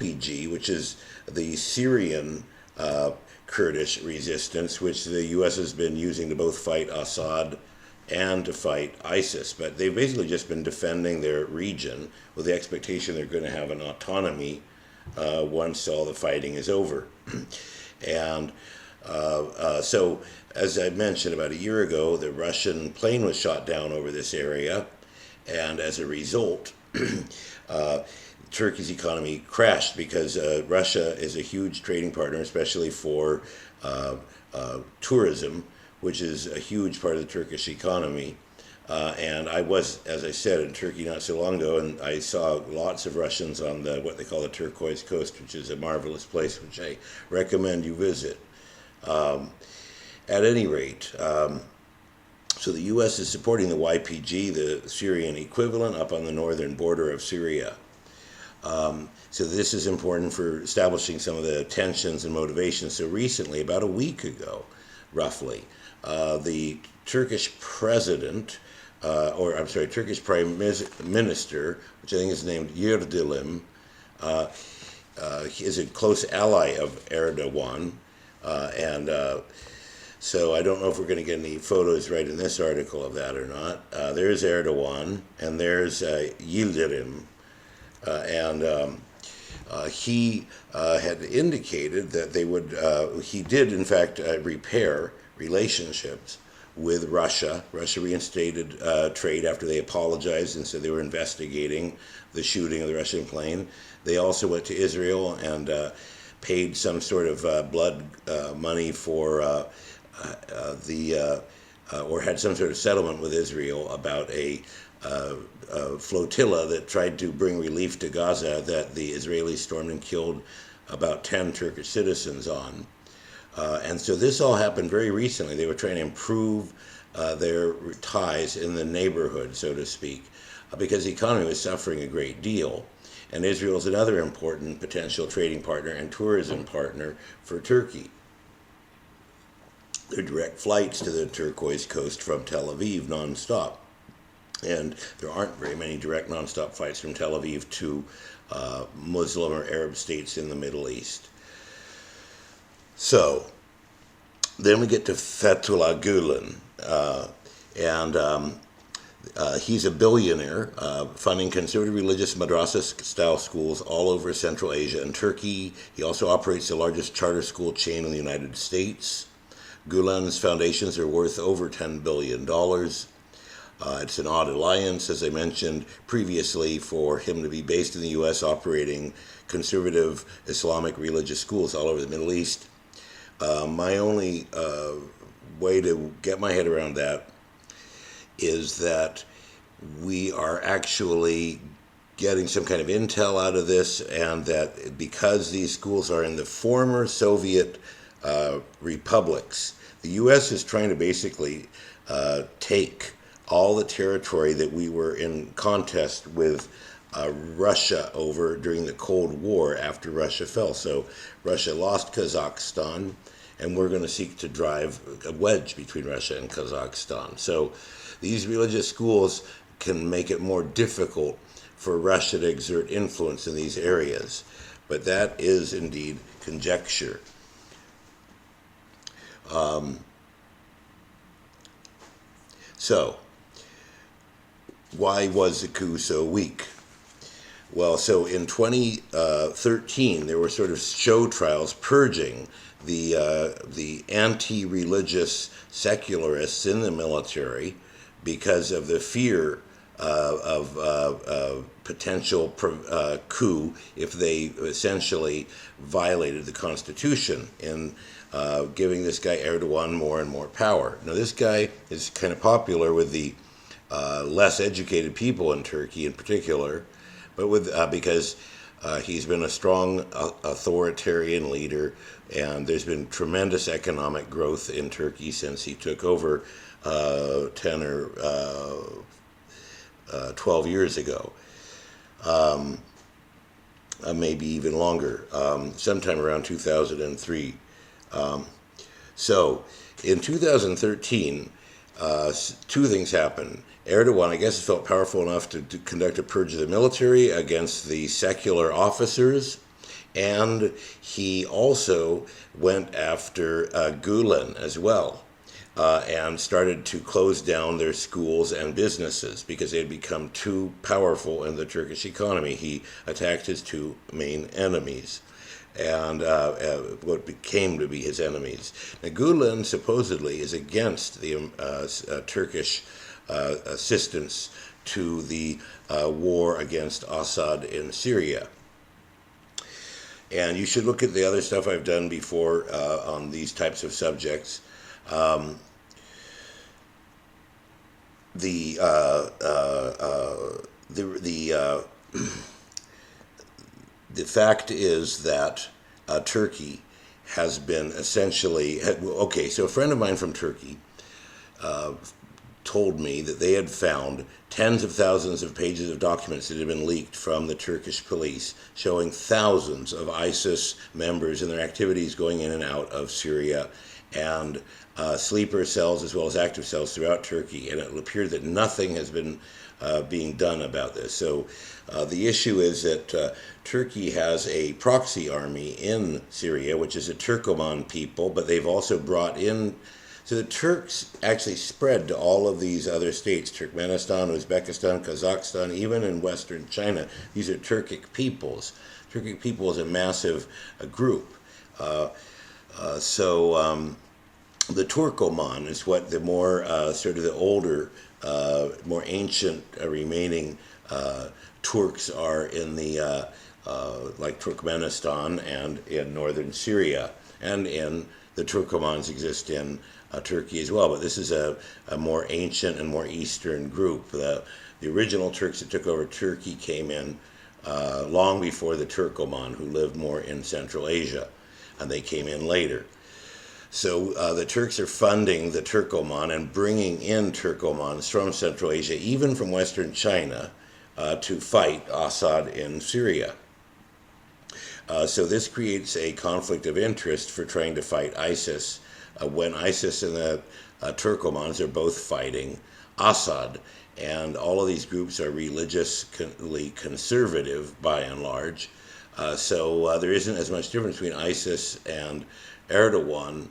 YPG, which is the Syrian Kurdish resistance, which the U.S. has been using to both fight Assad and to fight ISIS. But they've basically just been defending their region with the expectation they're going to have an autonomy once all the fighting is over. And so, as I mentioned, about a year ago, the Russian plane was shot down over this area, and as a result, Turkey's economy crashed because Russia is a huge trading partner, especially for tourism, which is a huge part of the Turkish economy. And I was, as I said, in Turkey not so long ago, and I saw lots of Russians on what they call the Turquoise Coast, which is a marvelous place, which I recommend you visit. At any rate, so the U.S. is supporting the YPG, the Syrian equivalent, up on the northern border of Syria. So this is important for establishing some of the tensions and motivations. So recently, about a week ago, roughly, the Turkish president, Turkish Prime Minister, which I think is named Yildirim, is a close ally of Erdogan, so I don't know if we're going to get any photos right in this article of that or not. There's Erdogan, and there's Yildirim. He had indicated that they would, he did in fact repair relationships with Russia. Russia reinstated trade after they apologized and said they were investigating the shooting of the Russian plane. They also went to Israel and paid some sort of blood money for or had some sort of settlement with Israel about a flotilla that tried to bring relief to Gaza that the Israelis stormed and killed about 10 Turkish citizens on. And so this all happened very recently. They were trying to improve their ties in the neighborhood, so to speak, because the economy was suffering a great deal. And Israel is another important potential trading partner and tourism partner for Turkey. There are direct flights to the Turquoise Coast from Tel Aviv nonstop. And there aren't very many direct nonstop flights from Tel Aviv to Muslim or Arab states in the Middle East. So, then we get to Fethullah Gulen, he's a billionaire, funding conservative religious madrasa-style schools all over Central Asia and Turkey. He also operates the largest charter school chain in the United States. Gulen's foundations are worth over $10 billion. It's an odd alliance, as I mentioned previously, for him to be based in the U.S., operating conservative Islamic religious schools all over the Middle East. My only way to get my head around that is that we are actually getting some kind of intel out of this, and that because these schools are in the former Soviet republics, the U.S. is trying to basically take all the territory that we were in contest with Russia over during the Cold War after Russia fell. So Russia lost Kazakhstan, and we're going to seek to drive a wedge between Russia and Kazakhstan. So these religious schools can make it more difficult for Russia to exert influence in these areas. But that is indeed conjecture. So, why was the coup so weak? Well, so in 2013, there were sort of show trials purging the anti-religious secularists in the military because of the fear of potential coup if they essentially violated the Constitution in giving this guy Erdogan more and more power. Now, this guy is kind of popular with the less educated people in Turkey in particular, but because he's been a strong authoritarian leader, and there's been tremendous economic growth in Turkey since he took over 10 or 12 years ago, maybe even longer, sometime around 2003. So in 2013, two things happened. Erdogan, I guess, felt powerful enough to conduct a purge of the military against the secular officers, And he also went after Gulen as well. And started to close down their schools and businesses because they had become too powerful in the Turkish economy. He attacked his two main enemies and what became to be his enemies. Now, Gulen supposedly is against the Turkish assistance to the war against Assad in Syria. And you should look at the other stuff I've done before on these types of subjects. The fact is that Turkey has been essentially okay. So a friend of mine from Turkey told me that they had found tens of thousands of pages of documents that had been leaked from the Turkish police showing thousands of ISIS members and their activities going in and out of Syria and sleeper cells as well as active cells throughout Turkey, and it appeared that nothing has been being done about this. So the issue is that Turkey has a proxy army in Syria, which is a Turkoman people, but they've also brought in, so the Turks actually spread to all of these other states, Turkmenistan, Uzbekistan, Kazakhstan, even in Western China. These are Turkic peoples. Turkic people is a massive group. The Turkoman is what the more sort of the older, more ancient remaining Turks are in the like Turkmenistan and in northern Syria, and in the Turkomans exist in Turkey as well. But this is a more ancient and more eastern group. The original Turks that took over Turkey came in long before the Turkoman, who lived more in Central Asia, and they came in later. So the Turks are funding the Turkoman and bringing in Turkomans from Central Asia, even from Western China, to fight Assad in Syria. So this creates a conflict of interest for trying to fight ISIS when ISIS and the Turkomans are both fighting Assad. And all of these groups are religiously conservative by and large. So there isn't as much difference between ISIS and Erdogan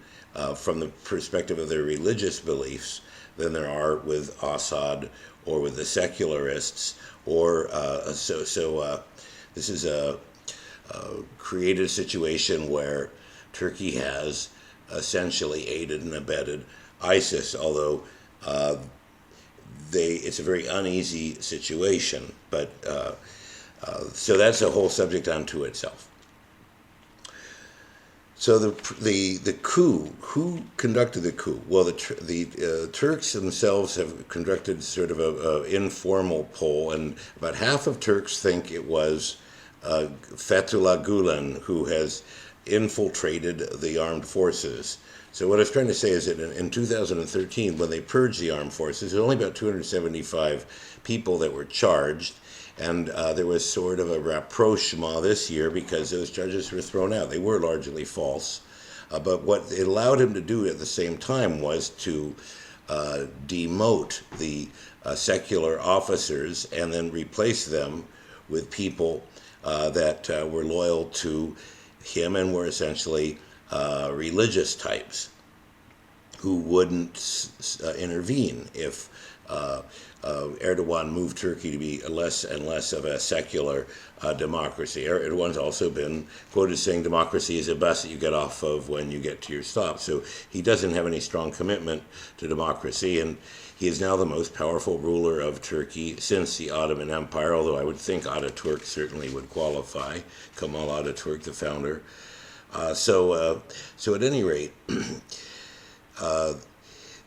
from the perspective of their religious beliefs than there are with Assad or with the secularists. Or this is created a situation where Turkey has essentially aided and abetted ISIS, although it's a very uneasy situation. But so that's a whole subject unto itself. So the coup, who conducted the coup? Well, the Turks themselves have conducted sort of a informal poll, and about half of Turks think it was Fethullah Gulen who has infiltrated the armed forces. So what I was trying to say is that in 2013, when they purged the armed forces, there were only about 275 people that were charged. And there was sort of a rapprochement this year because those charges were thrown out. They were largely false. But what it allowed him to do at the same time was to demote the secular officers and then replace them with people that were loyal to him and were essentially religious types who wouldn't intervene if Erdogan moved Turkey to be less and less of a secular democracy. Erdogan's also been quoted saying democracy is a bus that you get off of when you get to your stop. So he doesn't have any strong commitment to democracy, and he is now the most powerful ruler of Turkey since the Ottoman Empire, although I would think Ataturk certainly would qualify, Kemal Ataturk, the founder. So at any rate,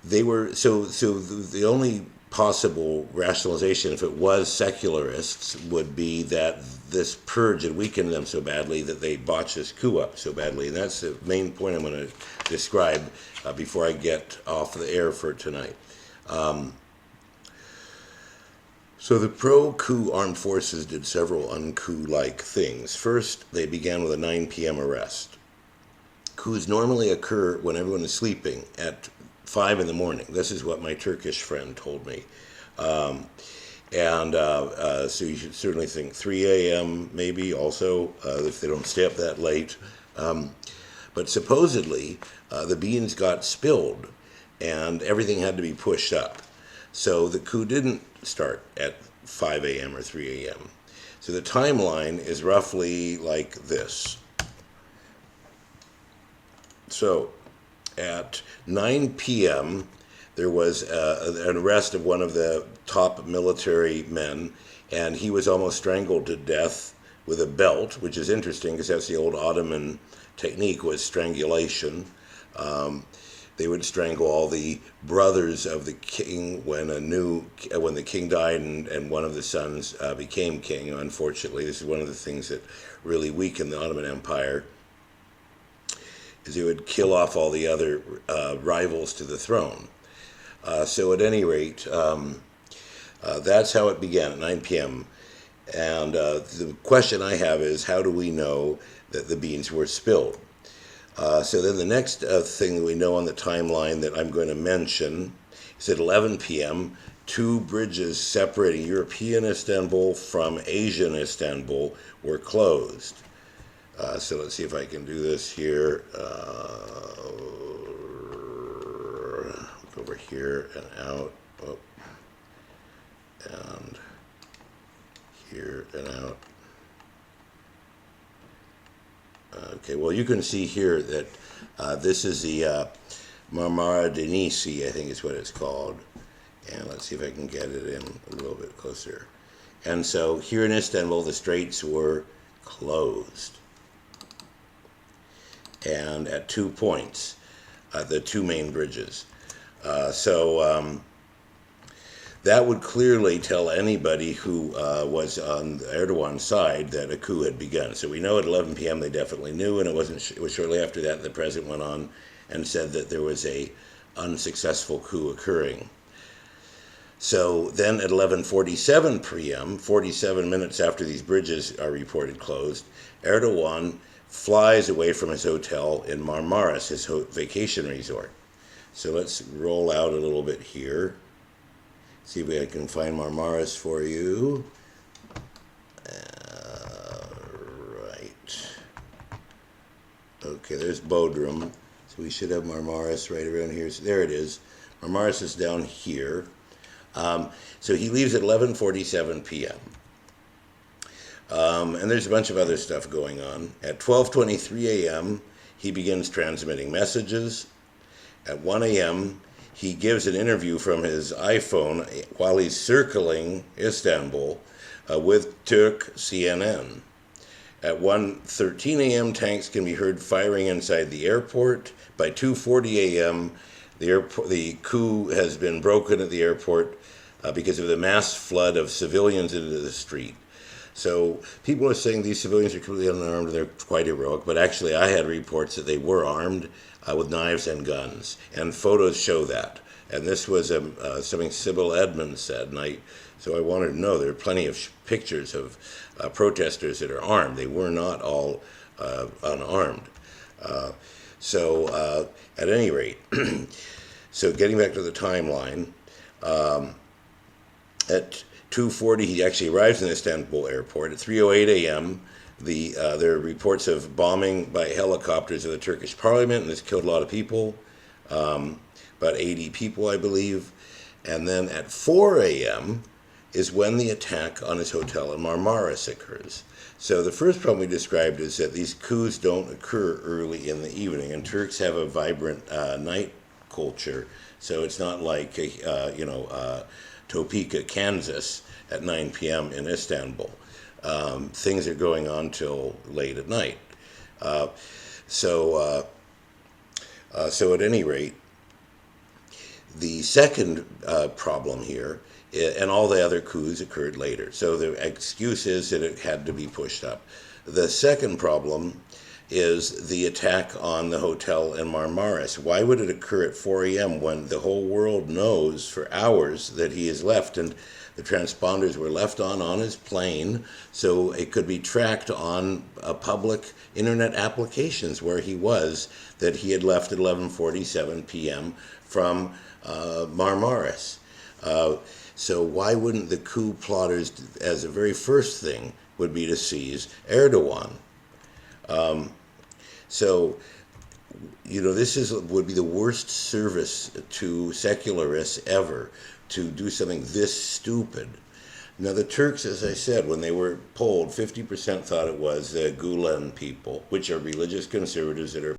they were the only possible rationalization, if it was secularists, would be that this purge had weakened them so badly that they botched this coup up so badly. And that's the main point I'm going to describe before I get off the air for tonight. So the pro-coup armed forces did several un-coup-like things. First, they began with a 9 p.m. arrest. Coups normally occur when everyone is sleeping at 5 in the morning. This is what my Turkish friend told me. And so you should certainly think 3 a.m. maybe also, if they don't stay up that late. But supposedly, the beans got spilled and everything had to be pushed up. So the coup didn't start at 5 a.m. or 3 a.m. So the timeline is roughly like this. So at 9 p.m., there was an arrest of one of the top military men, and he was almost strangled to death with a belt, which is interesting because that's the old Ottoman technique, was strangulation. They would strangle all the brothers of the king when the king died and one of the sons became king. Unfortunately, this is one of the things that really weakened the Ottoman Empire, is they would kill off all the other rivals to the throne. So at any rate, that's how it began at 9 p.m. And the question I have is, how do we know that the beans were spilled? So then the next thing that we know on the timeline that I'm going to mention is at 11 p.m., 2 bridges separating European Istanbul from Asian Istanbul were closed. So let's see if I can do this here. Over here and out. Oh. And here and out. Okay, well, you can see here that this is the Marmara Denisi, I think is what it's called. And let's see if I can get it in a little bit closer. And so here in Istanbul, the straits were closed. And at 2 points, the 2 main bridges. So that would clearly tell anybody who was on Erdogan's side that a coup had begun. So we know at 11 p.m. they definitely knew, and it was shortly after that the president went on and said that there was a unsuccessful coup occurring. So then at 11:47 p.m., 47 minutes after these bridges are reported closed, Erdogan flies away from his hotel in Marmaris, his vacation resort. So let's roll out a little bit here. See if I can find Marmaris for you. Right. Okay, there's Bodrum. So we should have Marmaris right around here. So there it is. Marmaris is down here. So he leaves at 11:47 p.m. And there's a bunch of other stuff going on. At 12:23 a.m., he begins transmitting messages. At 1 a.m., he gives an interview from his iPhone while he's circling Istanbul with Turk CNN. At 1:13 a.m., tanks can be heard firing inside the airport. By 2:40 a.m., the coup has been broken at the airport because of the mass flood of civilians into the street. So people are saying these civilians are completely unarmed, they're quite heroic, but actually I had reports that they were armed with knives and guns, and photos show that. And this was something Sybil Edmonds said, and so I wanted to know, there are plenty of pictures of protesters that are armed. They were not all unarmed. So at any rate, so getting back to the timeline, at 2:40 he actually arrives in Istanbul airport. At 3:08 a.m., there are reports of bombing by helicopters of the Turkish parliament, and this killed a lot of people, about 80 people, I believe. And then at 4 a.m. is when the attack on his hotel in Marmaris occurs. So the first problem we described is that these coups don't occur early in the evening, and Turks have a vibrant night culture. So it's not like Topeka, Kansas, at 9 p.m. in Istanbul. Things are going on till late at night. So at any rate, the second problem here, and all the other coups occurred later. So the excuse is that it had to be pushed up. The second problem is the attack on the hotel in Marmaris. Why would it occur at 4 a.m. when the whole world knows for hours that he is left, and the transponders were left on his plane, so it could be tracked on public internet applications where he was, that he had left at 11:47 p.m. from Marmaris. So why wouldn't the coup plotters, as the very first thing, would be to seize Erdogan? So, this would be the worst service to secularists ever, to do something this stupid. Now, the Turks, as I said, when they were polled, 50% thought it was the Gulen people, which are religious conservatives that are